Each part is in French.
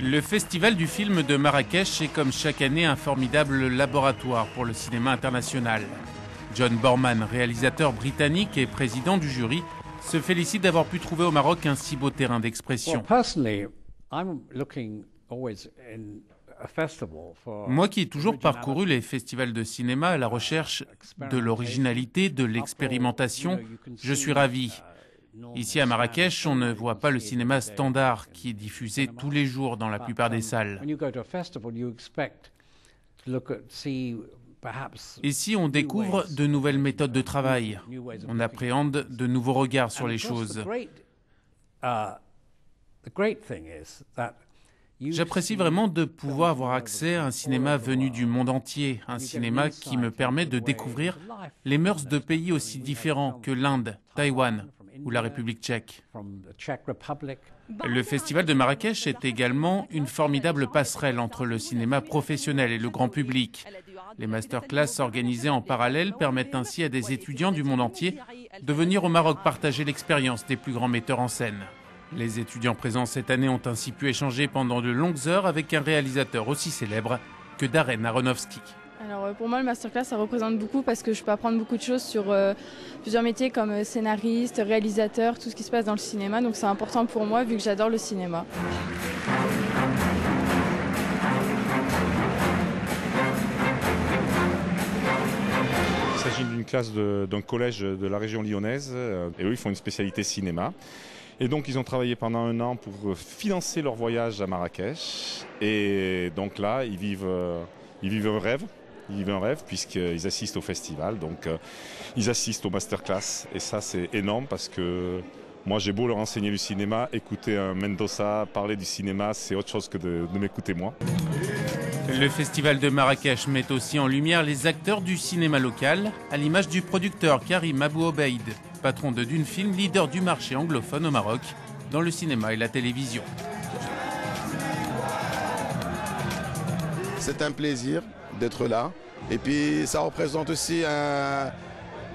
Le Festival du film de Marrakech est comme chaque année un formidable laboratoire pour le cinéma international. John Borman, réalisateur britannique et président du jury, se félicite d'avoir pu trouver au Maroc un si beau terrain d'expression. Moi qui ai toujours parcouru les festivals de cinéma à la recherche de l'originalité, de l'expérimentation, je suis ravi. Ici à Marrakech, on ne voit pas le cinéma standard qui est diffusé tous les jours dans la plupart des salles. Ici, on découvre de nouvelles méthodes de travail. On appréhende de nouveaux regards sur les choses. J'apprécie vraiment de pouvoir avoir accès à un cinéma venu du monde entier, un cinéma qui me permet de découvrir les mœurs de pays aussi différents que l'Inde, Taïwan ou la République tchèque. Le Festival de Marrakech est également une formidable passerelle entre le cinéma professionnel et le grand public. Les masterclass organisées en parallèle permettent ainsi à des étudiants du monde entier de venir au Maroc partager l'expérience des plus grands metteurs en scène. Les étudiants présents cette année ont ainsi pu échanger pendant de longues heures avec un réalisateur aussi célèbre que Darren Aronofsky. Alors pour moi, le masterclass, ça représente beaucoup parce que je peux apprendre beaucoup de choses sur plusieurs métiers comme scénariste, réalisateur, tout ce qui se passe dans le cinéma. Donc c'est important pour moi vu que j'adore le cinéma. Il s'agit d'une classe d'un collège de la région lyonnaise et eux ils font une spécialité cinéma. Et donc ils ont travaillé pendant un an pour financer leur voyage à Marrakech. Et donc là, ils vivent un rêve. Ils vivent un rêve puisqu'ils assistent au festival, donc ils assistent au masterclass. Et ça, c'est énorme parce que moi, j'ai beau leur enseigner le cinéma, écouter un Mendoza parler du cinéma, c'est autre chose que de m'écouter moi. Le Festival de Marrakech met aussi en lumière les acteurs du cinéma local, à l'image du producteur Karim Abou Obeid, patron de Dune Film, leader du marché anglophone au Maroc, dans le cinéma et la télévision. C'est un plaisir d'être là. Et puis ça représente aussi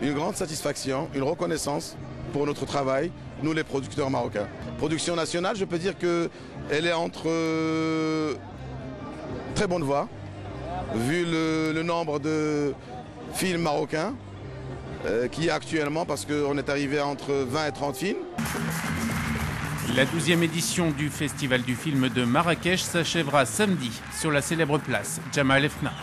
une grande satisfaction, une reconnaissance pour notre travail, nous les producteurs marocains. Production nationale, je peux dire qu'elle est entre très bonne voie, vu le nombre de films marocains qu'il y a actuellement, parce qu'on est arrivé à entre 20 et 30 films. La 12e édition du Festival du film de Marrakech s'achèvera samedi sur la célèbre place Jemaa el Fna.